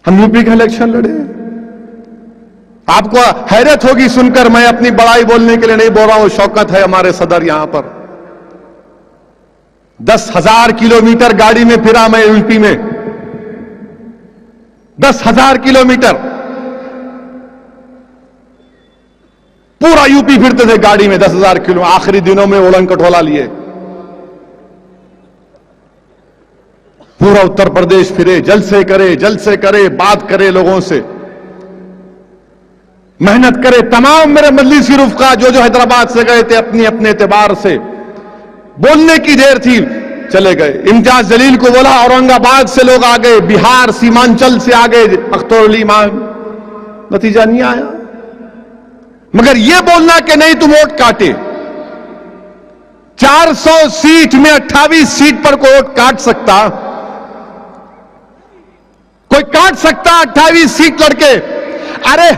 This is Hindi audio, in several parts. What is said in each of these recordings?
हम यूपी का इलेक्शन लड़े। आपको हैरत होगी सुनकर, मैं अपनी बड़ाई बोलने के लिए नहीं बोल रहा हूं, शौकत है हमारे सदर यहां पर। 10,000 किलोमीटर गाड़ी में फिरा मैं यूपी में, 10,000 किलोमीटर पूरा यूपी फिरते थे गाड़ी में, 10,000 किलो। आखिरी दिनों में उड़न कटोला लिए पूरा उत्तर प्रदेश फिरे, जलसे करे, बात करे लोगों से, मेहनत करे। तमाम मेरे मजलिसी रुफ़का जो हैदराबाद से गए थे अपनी अपने एतबार से, बोलने की देर थी, चले गए। इम्तियाज जलील को बोला, औरंगाबाद से लोग आ गए, बिहार सीमांचल से आ गए, अख्तर अली मान, नतीजा नहीं आया। मगर यह बोलना कि नहीं तुम वोट काटे, 400 सीट में 28 सीट पर कोई वोट काट सकता, कोई काट सकता 28 सीट लड़के। अरे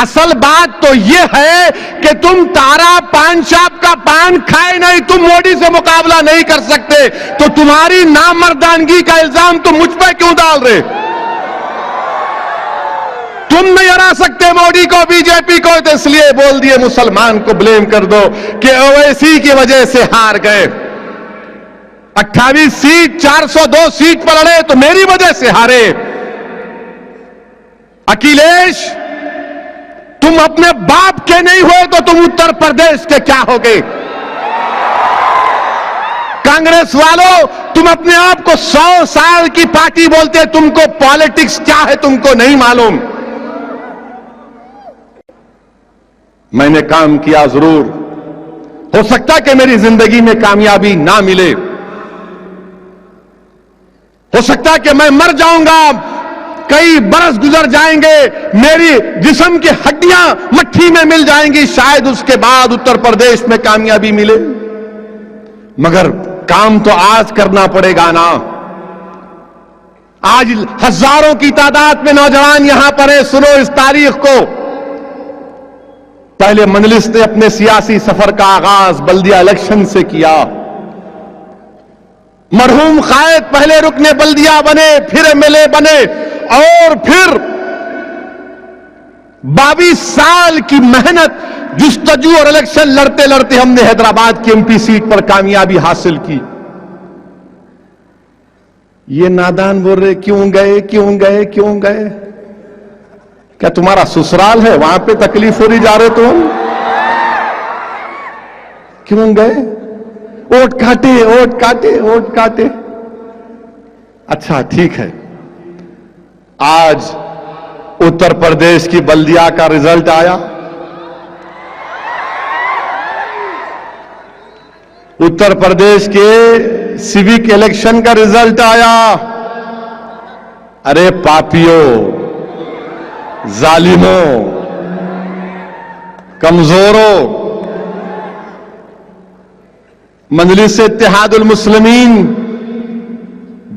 असल बात तो यह है कि तुम तारा पान शॉप का पान खाए नहीं, तुम मोदी से मुकाबला नहीं कर सकते, तो तुम्हारी नामर्दानगी का इल्जाम तुम मुझ पर क्यों डाल रहे? तुम नहीं हरा सकते मोदी को, बीजेपी को, तो इसलिए बोल दिए मुसलमान को ब्लेम कर दो कि ओवैसी की वजह से हार गए। 28 सीट 402 सीट पर लड़े तो मेरी वजह से हारे। अखिलेश, तुम अपने बाप के नहीं हुए तो तुम उत्तर प्रदेश के क्या होगे? कांग्रेस वालों, तुम अपने आप को 100 साल की पार्टी बोलते, तुमको पॉलिटिक्स क्या है तुमको नहीं मालूम। मैंने काम किया जरूर, हो सकता कि मेरी जिंदगी में कामयाबी ना मिले, हो सकता कि मैं मर जाऊंगा, कई बरस गुजर जाएंगे, मेरी जिस्म की हड्डियां मट्टी में मिल जाएंगी, शायद उसके बाद उत्तर प्रदेश में कामयाबी मिले। मगर काम तो आज करना पड़ेगा ना। आज हजारों की तादाद में नौजवान यहां पर है, सुनो इस तारीख को। पहले मजलिस ने अपने सियासी सफर का आगाज बल्दिया इलेक्शन से किया। मरहूम कायद पहले रुकने बल्दिया बने, फिर एमएलए बने, और फिर 22 साल की मेहनत, जुस्तजू और इलेक्शन लड़ते लड़ते हमने हैदराबाद की एमपी सीट पर कामयाबी हासिल की। ये नादान बोल रहे क्यों गए, क्यों गए, क्यों गए? क्या तुम्हारा ससुराल है, वहां पे तकलीफ हो रही जा रहे तुम? क्यों गए? वोट काटे, वोट काटे, वोट काटे। अच्छा ठीक है, आज उत्तर प्रदेश की बल्दिया का रिजल्ट आया। उत्तर प्रदेश के सिविक इलेक्शन का रिजल्ट आया। अरे पापियों, जालिमों, कमजोरों, मजलिस इत्तेहादुल मुस्लिमीन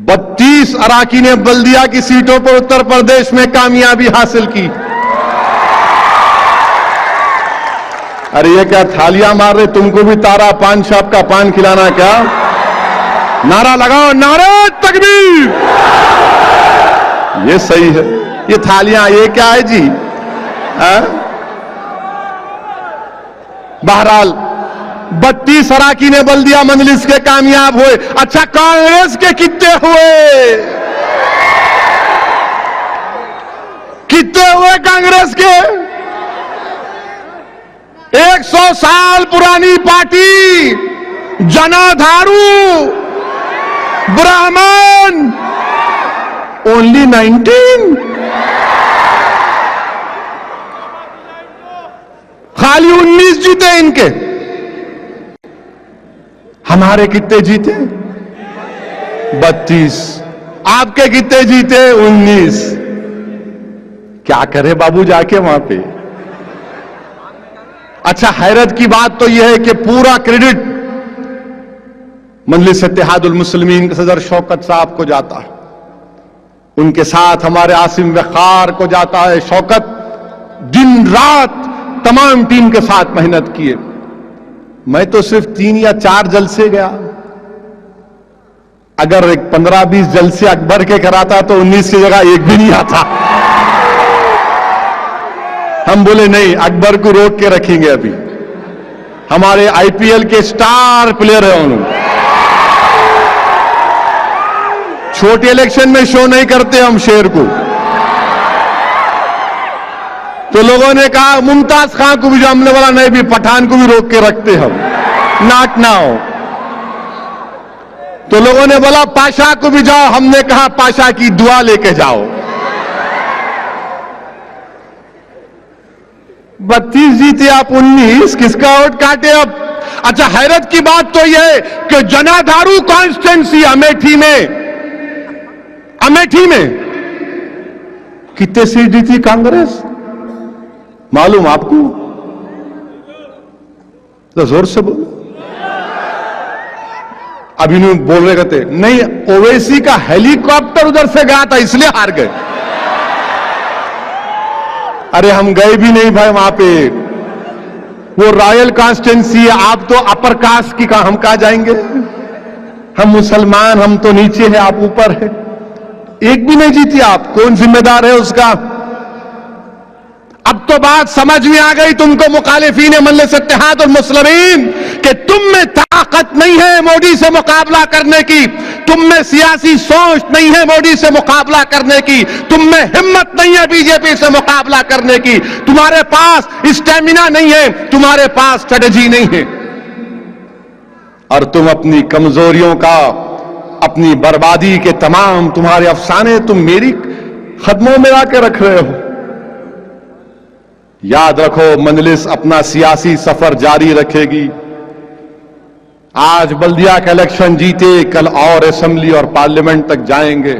32 अराकीन बल्दिया की सीटों पर उत्तर प्रदेश में कामयाबी हासिल की। अरे ये क्या थालियां मार रहे? तुमको भी तारा पान शॉप का पान खिलाना क्या? नारा लगाओ, नारे तकबीर। ये सही है। ये थालियां, ये क्या है जी? बहरहाल 32 अराकीन बल्दिया मजलिस के कामयाब हुए। अच्छा, कांग्रेस के कितने हुए? कितने हुए कांग्रेस के? 100 साल पुरानी पार्टी, जनाधारू, ब्राह्मण, ओनली 19। खाली 19 जीते इनके। हमारे कितने जीते? 32। आपके कितने जीते? 19। क्या करे बाबू जाके वहां पे? अच्छा, हैरत की बात तो यह है कि पूरा क्रेडिट मजलिस इत्तेहादुल मुस्लिमीन के सदर शौकत साहब को जाता है, उनके साथ हमारे आसिम वखार को जाता है। शौकत दिन रात तमाम टीम के साथ मेहनत किए। मैं तो सिर्फ 3 या 4 जलसे गया। अगर 15-20 जलसे अकबर के कराता तो 19 की जगह एक भी नहीं आता। हम बोले नहीं, अकबर को रोक के रखेंगे। अभी हमारे आईपीएल के स्टार प्लेयर है उन्होंने, छोटे इलेक्शन में शो नहीं करते हम शेर को। तो लोगों ने कहा मुमताज खान को भी, जो हमने बोला नहीं भी पठान को भी रोक के रखते हम, नॉट नाउ। तो लोगों ने बोला पाशा को भी जाओ, हमने कहा पाशा की दुआ लेके जाओ। 32 जीते आप 19, किसका वोट काटे अब? अच्छा, हैरत की बात तो यह कि जनाधारू कॉन्स्टिट्यूंसी अमेठी में कितने सीट जीती कांग्रेस मालूम आपको? तो जोर से बोलो। अभी नहीं बोल रहे कहते नहीं, ओवैसी का हेलीकॉप्टर उधर से गया था इसलिए हार गए। अरे हम गए भी नहीं भाई वहां पे, वो रॉयल कॉन्स्टिट्यूंसी है, आप तो अपर कास्ट की, हम कहां जाएंगे? हम मुसलमान, हम तो नीचे है, आप ऊपर है। एक भी नहीं जीती आप, कौन जिम्मेदार है उसका? अब तो बात समझ में आ गई तुमको, मुखालिफीन मल्ले सत्तेहाद और मुस्लिमीन, कि तुम में ताकत नहीं है मोदी से मुकाबला करने की, तुम में सियासी सोच नहीं है मोदी से मुकाबला करने की, तुम में हिम्मत नहीं है बीजेपी से मुकाबला करने की, तुम्हारे पास स्टेमिना नहीं है, तुम्हारे पास स्ट्रेटेजी नहीं है, और तुम अपनी कमजोरियों का, अपनी बर्बादी के तमाम तुम्हारे अफसाने तुम मेरी कदमों में लाके रख रहे हो। याद रखो, मजलिस अपना सियासी सफर जारी रखेगी। आज बल्दिया का इलेक्शन जीते, कल और असेंबली और पार्लियामेंट तक जाएंगे।